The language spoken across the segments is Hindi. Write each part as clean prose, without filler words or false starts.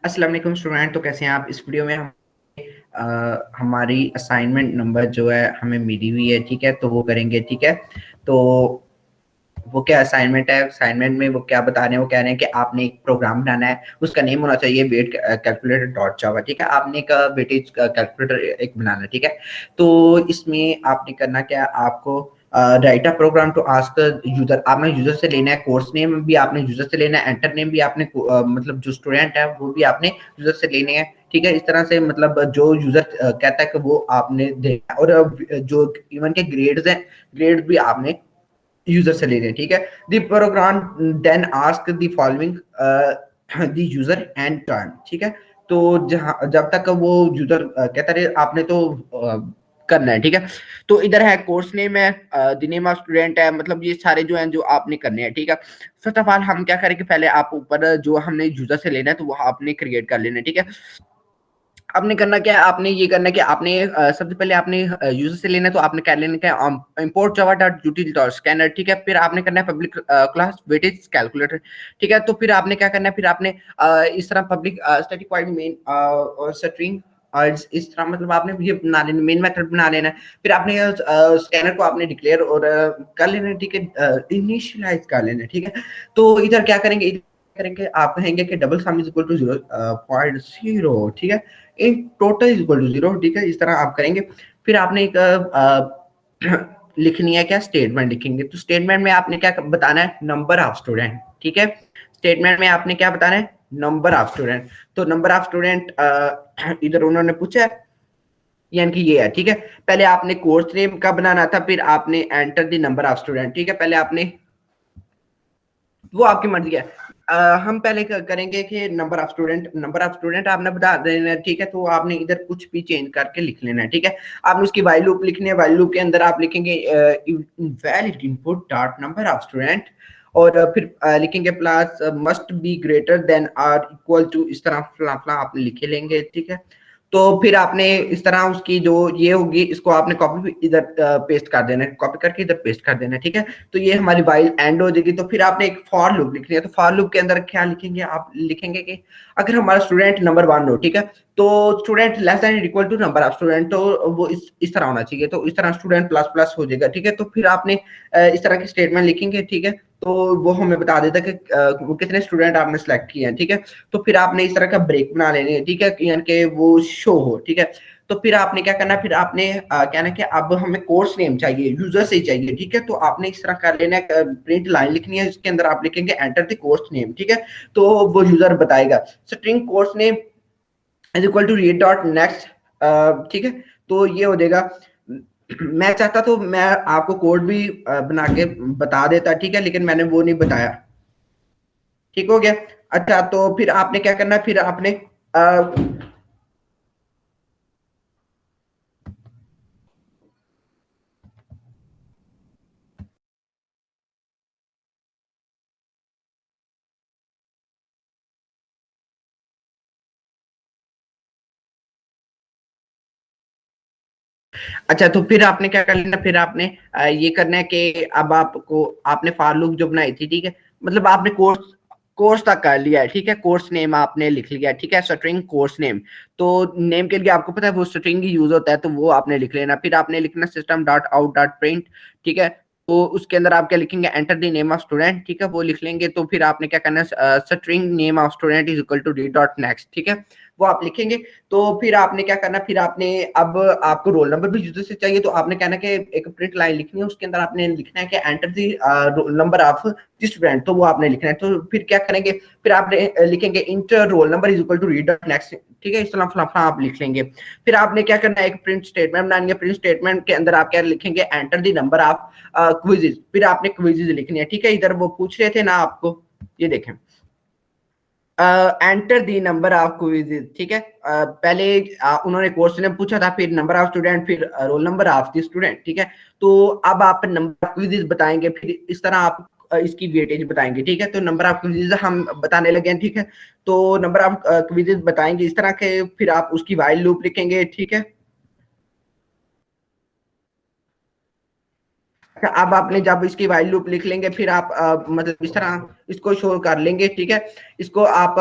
अस्सलाम वालेकुम स्टूडेंट। तो कैसे हैं आप? इस वीडियो में हम हमारी असाइनमेंट नंबर जो है हमें मिली हुई है, ठीक है, तो वो करेंगे। ठीक है, तो वो क्या असाइनमेंट है, असाइनमेंट में वो क्या बता रहे हैं, वो कह रहे हैं कि आपने एक प्रोग्राम बनाना है, उसका नेम होना चाहिए वेट कैलकुलेटर डॉट जावा। ठीक है, आपने एक वेटेज कैलकुलेटर एक बनाना है। ठीक है, तो इसमें आपने करना क्या है, आपको write a program to ask user. आपने यूजर से लेना है, कोर्स नेम भी आपने यूजर से लेना है, एंटर नेम भी आपने मतलब जो स्टूडेंट है वो भी आपने यूजर से लेने हैं। ठीक है, इस तरह से मतलब जो यूजर कहता है कि वो आपने देना है। और जो इवन के ग्रेड्स हैं, ग्रेड भी आपने यूजर से ले रहे हैं। ठीक है, the program then ask the following the user and turn. ठीक है, तो जहां जब तक वो यूजर कहता रहे आपने तो करना है। ठीक है, तो इधर है कोर्स नेम है, द नेम ऑफ स्टूडेंट है, मतलब ये सारे जो हैं जो आपने करने हैं। ठीक है, फर्स्ट ऑफ ऑल हम क्या करेंगे, पहले आप ऊपर जो हमने यूजर से लेना है तो वो आपने क्रिएट कर लेना है। ठीक है, आपने करना क्या है, आपने ये करना है कि आपने सबसे पहले आपने यूजर से लेना है तो आपने क्या लेना क्या import Java dot यूटिल dot scanner. ठीक है, फिर आपने करना है पब्लिक क्लास वेटेज कैलकुलेटर। ठीक है, तो फिर आपने क्या करना है, फिर आपने इस तरह पब्लिक स्टैटिक वॉइड मेन और स्ट्रिंग और इस तरह मतलब आपने ये बना लेना, मेन मेथड बना लेना है। फिर आपने स्कैनर को आपने डिक्लेयर और कर लेना है। ठीक है, इनिशियलाइज कर लेना है। ठीक है, तो इधर क्या करेंगे, करेंगे आप कहेंगे कि double sum is equal to 0.0। ठीक है, int total is equal to 0। ठीक है, इस तरह आप करेंगे। फिर आपने एक लिखनी है क्या, स्टेटमेंट लिखेंगे। तो स्टेटमेंट में आपने क्या बताना है, नंबर ऑफ स्टूडेंट। ठीक है, स्टेटमेंट में आपने क्या बताना है, नंबर ऑफ स्टूडेंट। तो नंबर ऑफ स्टूडेंट इधर उन्होंने पूछा है, यानी कि ये है। ठीक है, पहले आपने कोर्स नेम का बनाना था, फिर आपने enter the number of student. ठीक है, पहले आपने, वो आपकी मर्जी है। हम पहले करेंगे कि नंबर ऑफ स्टूडेंट आपने बता देना है। ठीक है, तो आपने इधर कुछ भी चेंज करके लिख लेना है। ठीक है, आपने उसकी वाइल लूप लिखनी है, वाइल लूप के अंदर आप लिखेंगे invalid input dot number of student, और फिर लिखेंगे plus must be greater than or equal to, इस तरह फला फला आपने लिखे लेंगे। ठीक है, तो फिर आपने इस तरह उसकी जो ये होगी, इसको आपने कॉपी इधर पेस्ट कर देना है, कॉपी करके इधर पेस्ट कर देना है। ठीक है, तो ये हमारी वाइल एंड हो जाएगी। तो फिर आपने एक फॉर लूप लिखनी है। तो फॉर लूप के अंदर क्या लिखेंगे, आप लिखेंगे कि अगर हमारा स्टूडेंट नंबर 1 हो, ठीक है, तो student less than equal to number of student, तो वो इस तरह होना चाहिए। तो इस तरह स्टूडेंट प्लस प्लस हो जाएगा। ठीक है, तो फिर आपने इस तरह की स्टेटमेंट लिखेंगे। ठीक है, तो वो हमें बता देता है कि वो कितने स्टूडेंट आपने सेलेक्ट किए हैं। ठीक है, तो फिर आपने इस तरह का ब्रेक बना लेने हैं। ठीक है, यानी कि वो शो हो। ठीक है, तो फिर आपने क्या करना है, फिर आपने क्या ना कि अब हमें कोर्स नेम चाहिए, यूजर से ही चाहिए। ठीक है, तो आपने इस तरह कर लेना है, प्रिंट लाइन लिखनी है, इसके अंदर आप लिखेंगे एंटर द कोर्स नेम। ठीक है, तो वो यूजर बताएगा string course name is equal to read dot next. ठीक है, तो ये हो जाएगा। मैं चाहता तो मैं आपको कोड भी बना के बता देता। ठीक है, लेकिन मैंने वो नहीं बताया। ठीक हो गया। अच्छा, तो फिर आपने क्या करना है, फिर आपने अच्छा, तो फिर आपने क्या कर लेना, फिर आपने ये करना है कि अब आपको आपने फॉर लूप जो बनाई थी। ठीक है, मतलब आपने कोर्स कोर्स तक कर लिया है। ठीक है, कोर्स नेम आपने लिख लिया। ठीक है, स्ट्रिंग कोर्स नेम, तो नेम के लिए आपको पता है वो स्ट्रिंग ही यूज होता है, तो वो आपने लिख लेना। फिर आपने लिखना system dot out dot print. ठीक है, तो उसके अंदर आप क्या लिखेंगे, enter the name of student. ठीक है, वो लिख लेंगे। तो फिर आपने क्या करना है, string name of student is equal to d dot next. ठीक है, वो आप लिखेंगे। तो फिर आपने क्या करना, फिर आपने अब आपको रोल नंबर भी यूजर से चाहिए, तो आपने कहना कि एक प्रिंट लाइन लिखनी है, उसके अंदर आपने लिखना है कि enter the roll number of the student, तो वो आपने लिखना है। तो फिर क्या करेंगे, फिर आपने लिखेंगे enter roll number is equal to read dot next. ठीक है, इस तरह फलाफला आप लिख लेंगे। फिर आपने क्या करना है, एक प्रिंट स्टेटमेंट बनानी है। प्रिंट स्टेटमेंट के अंदर आप क्या लिखेंगे, enter the number of quizzes. फिर आपने क्विजेज लिखनी है। ठीक है, इधर वो पूछ रहे थे ना आपको, ये देखें, enter the number of quizzes. ठीक है, पहले उन्होंने कोर्स नेम पूछा था, फिर नंबर ऑफ स्टूडेंट, फिर roll number of the student. ठीक है, तो अब आप नंबर ऑफ क्विज़ेस बताएंगे, फिर इस तरह आप इसकी वेटेज बताएंगे। ठीक है, तो नंबर ऑफ क्विज़ेस हम बताने लगे हैं। ठीक है, तो नंबर ऑफ क्विज़ेस बताएंगे इस तरह के, फिर आप उसकी वाइल लूप लिखेंगे। ठीक है, अब आपने जब इसकी वाइल लूप लिख लेंगे फिर आप मतलब इस तरह इसको शो कर लेंगे, ठीक है। इसको आप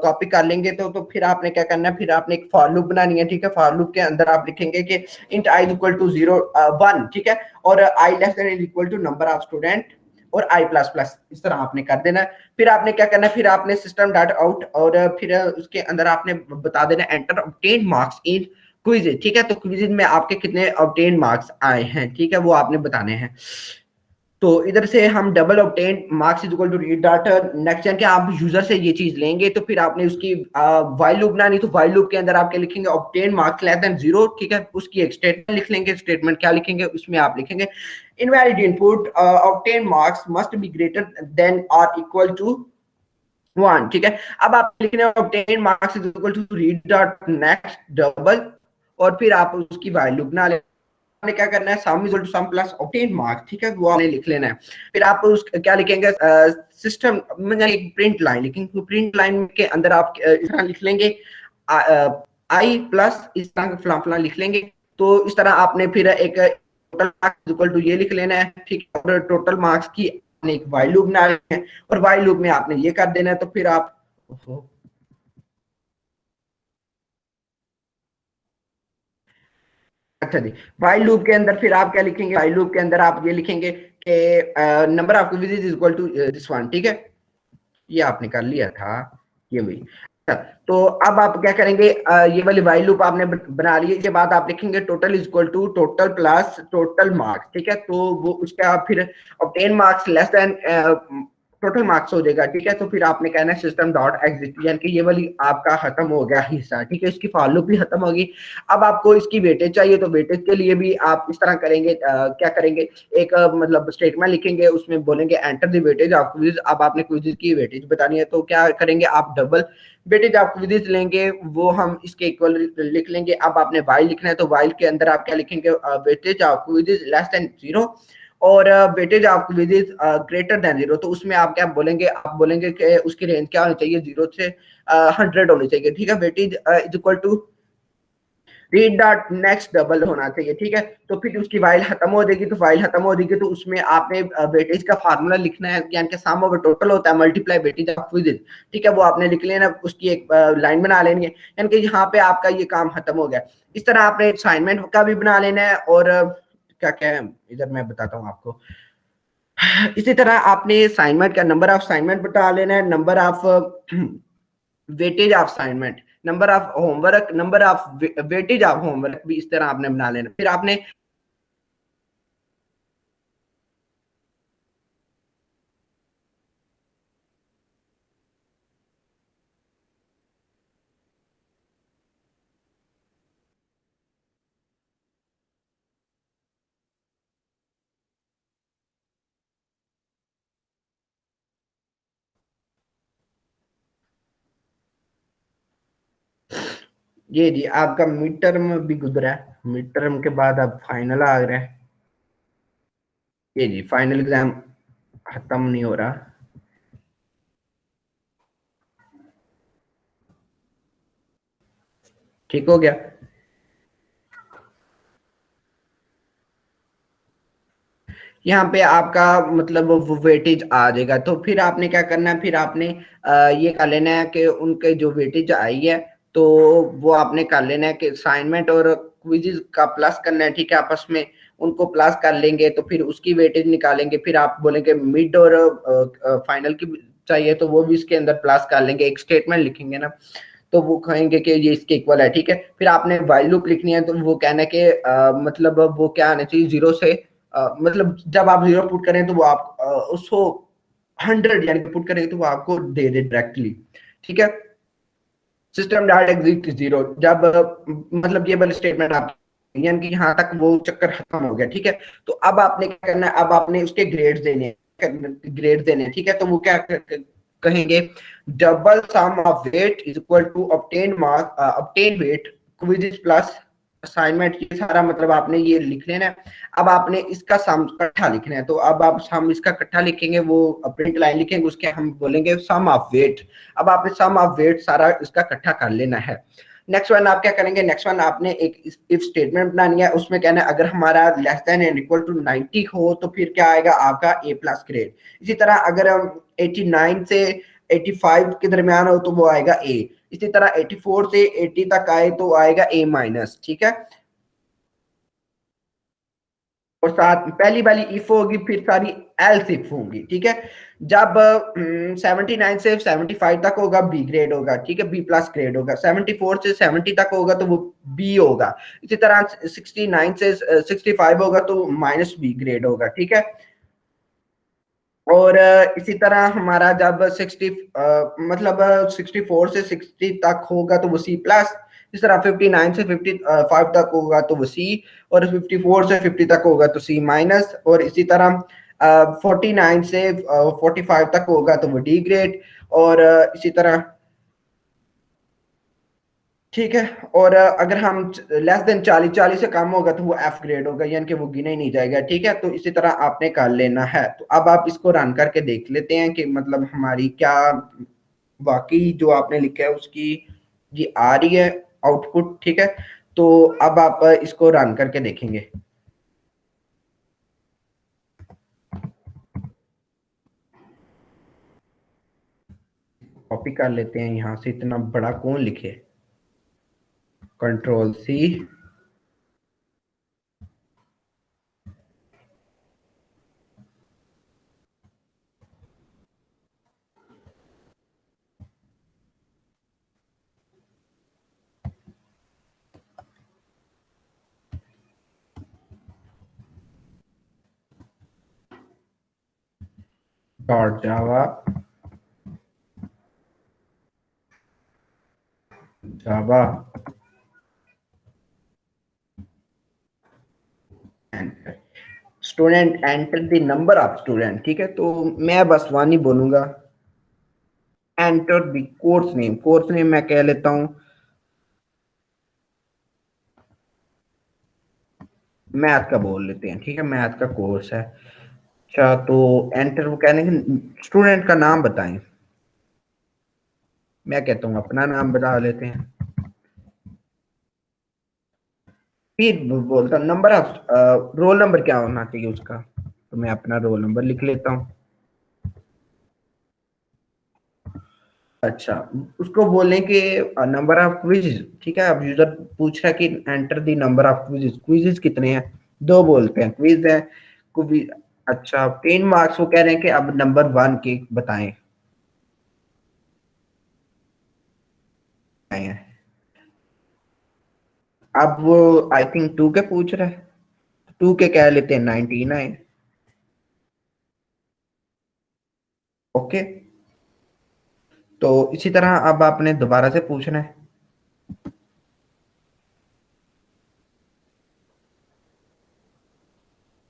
कॉपी कर लेंगे तो फिर आपने क्या करना है, फिर आपने एक फॉर लूप बनानी है, ठीक है। फॉर लूप के अंदर आप लिखेंगे कि int I is equal to 0 1, ठीक है, और I less than is equal to number of student और आई प्लस प्लस, इस तरह आपने कर देना है। फिर आपने क्या करना है, फिर आपने सिस्टम डॉट आउट और फिर उसके अंदर आपने बता देना enter obtain marks in quiz, ठीक है। तो क्विज में आपके कितने ऑब्टेन मार्क्स आए हैं, ठीक है, वो आपने बताने हैं। तो इधर से हम double obtain marks is equal to read dot next, यानी कि आप यूजर से ये चीज लेंगे तो फिर आपने उसकी वाइल लूप बनानी, तो वाइल लूप के अंदर आपके लिखेंगे ऑब्टेन मार्क्स लेस देन 0, ठीक है। उसकी एक स्टेटमेंट लिख लेंगे, स्टेटमेंट क्या लिखेंगे, उसमें आप लिखेंगे invalid input obtain marks must be greater than और इक्वल टू 1, ठीक है। अब आप लिखने obtain marks is equal to read dot next double, और फिर आप उसकी वाइल लूप बना ले। आपने क्या करना है, sum is equal to sum plus obtain marks, ठीक है, वो आपने लिख लेना है। फिर आप उस क्या लिखेंगे, सिस्टम में एक प्रिंट लाइन लिखेंगे, प्रिंट लाइन के अंदर आप इस तरह लिख लेंगे आई प्लस इस तरह फला फला लिख लेंगे। तो इस तरह आपने फिर एक टोटल मार्क्स इक्वल टू ये लिख लेना है, ठीक है, और टोटल मार्क्स की आपने एक वाइल लूप बना लेना है, और वाइल लूप में आपने ये कर देना है। तो फिर आप अच्छा जी, वाइल लूप के अंदर फिर आप क्या लिखेंगे, वाइल लूप के अंदर आप ये लिखेंगे कि number of quiz is equal to this one, ठीक है। ये आपने कर लिया था, ये वही। तो अब आप क्या करेंगे, ये वाली वाइल लूप आपने बना ली, इसके बाद आप लिखेंगे total is equal to total plus total marks, ठीक है। तो वो उसका फिर obtain marks less than total marks हो जाएगा, ठीक है। तो फिर आपने कहना है सिस्टम डॉट एग्जिट, यानी कि ये वाली आपका खत्म हो गया हिस्सा, ठीक है, इसकी फॉर लूप भी खत्म होगी। अब आपको इसकी वेटेज चाहिए, तो वेटेज के लिए भी आप इस तरह करेंगे, क्या करेंगे, एक मतलब स्टेटमेंट लिखेंगे, उसमें बोलेंगे enter the weightage of quiz. अब आपने क्विज की वेटेज बतानी है, तो क्या करेंगे, आप डबल वेटेज ऑफ क्विज लेंगे, वो हम इसके इक्वल लिख लेंगे। अब आपने वाइल लिखना है, तो वाइल के अंदर आप क्या लिखेंगे, weightage of quiz less than 0 और weightage of quiz greater than 0। तो उसमें आप क्या बोलेंगे, आप बोलेंगे कि उसकी रेंज क्या होनी चाहिए, 0 से 100 होनी चाहिए, ठीक है। Weightage is equal to read dot next double होना चाहिए, ठीक है। तो फिर उसकी वाइल खत्म हो जाएगी, तो वाइल खत्म हो जाएगी तो उसमें आपने वेटेज का फार्मूला लिखना है, यानी कि सम ओवर टोटल होता है मल्टीप्लाई वेटेज ऑफ क्विज़, ठीक है, वो आपने लिख लेना, उसकी एक लाइन बना लेनी है, यानी कि यहाँ पे आपका ये काम खत्म हो गया। इस तरह आपने असाइनमेंट का भी बना लेना है, और क्या क्या है इधर मैं बताता हूँ आपको। इसी तरह आपने असाइनमेंट का नंबर ऑफ असाइनमेंट बता लेना है, number of weightage of assignment, number of homework, number of weightage of homework भी इस तरह आपने बना लेना। फिर आपने ये जी आपका मिड टर्म भी गुजरा है, मिड टर्म के बाद अब फाइनल आ रहा है। ये जी फाइनल एग्जाम खत्म नहीं हो रहा। ठीक हो गया। यहाँ पे आपका मतलब वो वेटेज आ जाएगा, तो फिर आपने क्या करना है, फिर आपने ये कर लेना है कि उनके जो वेटेज आई है तो वो आपने कर लेना है कि असाइनमेंट और क्विज़ का प्लस करना है, ठीक है, आपस में उनको प्लस कर लेंगे, तो फिर उसकी वेटेज निकालेंगे। फिर आप बोलेंगे मिड और फाइनल की चाहिए, तो वो भी इसके अंदर प्लस कर लेंगे, एक स्टेटमेंट लिखेंगे ना, तो वो कहेंगे कि ये इसके इक्वल है, ठीक है। फिर आपने वाइल लूप लिखनी है, तो वो कहना है कि मतलब वो क्या आना चाहिए, 0 से मतलब जब आप 0 पुट करें तो वो आप उसको 100 यानी कि पुट करेंगे तो वो आपको दे दे डायरेक्टली, ठीक है। सिस्टम डॉट एग्जिट 0, जब मतलब ये वाली स्टेटमेंट आप, यानी कि यहाँ तक वो चक्कर खत्म हो गया, ठीक है। तो अब आपने क्या करना है, अब आपने उसके ग्रेड्स देने, ग्रेड देने, ठीक है। तो वो क्या कहेंगे, double sum of weight is equal to obtain mark obtain weight quiz plus assignment, ये सारा मतलब आपने ये लिख लेना है। अब आपने इसका सम इकट्ठा लिखना है, तो अब आप सम इसका इकट्ठा लिखेंगे, वो प्रिंट लाइन लिखेंगे, उसके हम बोलेंगे सम ऑफ वेट। अब आपने सम ऑफ वेट सारा इसका इकट्ठा कर लेना है। नेक्स्ट वन आप क्या करेंगे, नेक्स्ट वन आपने एक इफ स्टेटमेंट बनानी है, उसमें कहना है अगर हमारा less than and equal to 90 हो तो फिर क्या आएगा आपका ए प्लस ग्रेड। इसी तरह अगर हम 89 से 85 के दरमियान हो तो वो आएगा ए। इसी तरह 84 से 80 तक आए तो आएगा ए माइनस, ठीक है। और साथ पहली वाली इफ होगी फिर सारी एल्स इफ होंगी, ठीक है। जब 79 से 75 तक होगा बी ग्रेड होगा, ठीक है, बी प्लस ग्रेड होगा। 74 से 70 तक होगा तो वो बी होगा। इसी तरह 69 से 65 होगा तो माइनस बी ग्रेड होगा, ठीक है। और इसी तरह हमारा जब मतलब 64 से 60 तक होगा तो वो सी प्लस। इस तरह 59 से 55 तक होगा तो वो सी, और 54 से 50 तक होगा तो सी माइनस। और इसी तरह 49 से 45 तक होगा तो वो डी ग्रेड। और इसी तरह, ठीक है। और अगर हम लेस देन 40 से कम होगा तो वो एफ ग्रेड होगा, यानी कि वो गिना ही नहीं जाएगा, ठीक है। तो इसी तरह आपने कर लेना है। तो अब आप इसको रन करके देख लेते हैं कि मतलब हमारी क्या वाकई जो आपने लिखा है उसकी ये आ रही है आउटपुट, ठीक है। तो अब आप इसको रन करके देखेंगे। कॉपी कर लेते हैं, यहाँ से इतना बड़ा कौन लिखे, control C, dot Java, Java student enter the number of student, ठीक है। तो मैं बस वन ही बोलूंगा। Enter the course name, course name मैं कह लेता हूँ मैथ का बोल लेते हैं, ठीक है, मैथ का कोर्स है। अच्छा, तो एंटर वो कहने के स्टूडेंट का नाम बताएं। मैं कहता हूँ अपना नाम बता लेते हैं। फिर बोलता हूँ नंबर ऑफ, रोल नंबर क्या होना चाहिए उसका, तो मैं अपना रोल नंबर लिख लेता हूँ। अच्छा, उसको बोलें कि नंबर ऑफ क्विज़, ठीक है। अब यूजर पूछ रहा है कि enter the number of quiz, quiz कितने हैं, दो बोलते हैं क्विज है, क्विज। अच्छा, 10 मार्क्स, वो कह रहे हैं कि अब नंबर 1 के बताएं। अब वो आई थिंक 2 के पूछ रहा है, 2 के कह लेते हैं 99। ओके, तो इसी तरह अब आपने दोबारा से पूछना है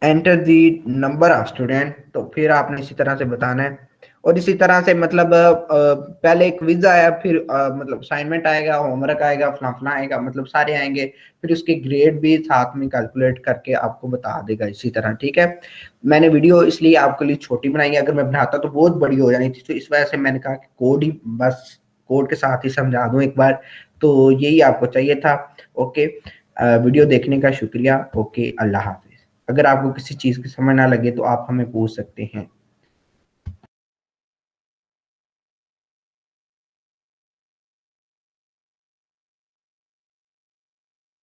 enter the number of student, तो फिर आपने इसी तरह से बताना है। और इसी तरह से मतलब पहले एक क्विज आया, फिर मतलब असाइनमेंट आएगा, होमवर्क आएगा, फला फला आएगा, मतलब सारे आएंगे। फिर उसके ग्रेड भी साथ में कैलकुलेट करके आपको बता देगा इसी तरह, ठीक है। मैंने वीडियो इसलिए आपके लिए छोटी बनाई है, अगर मैं बनाता तो बहुत बड़ी हो जानी थी, तो इस वजह से मैंने कहा कि कोड ही बस, कोड के साथ ही समझा दूं एक बार। तो यही आपको चाहिए था। ओके, वीडियो देखने का शुक्रिया। ओके, अल्लाह हाफिज। अगर आपको किसी चीज़ की समझ ना लगे तो आप हमें पूछ सकते हैं।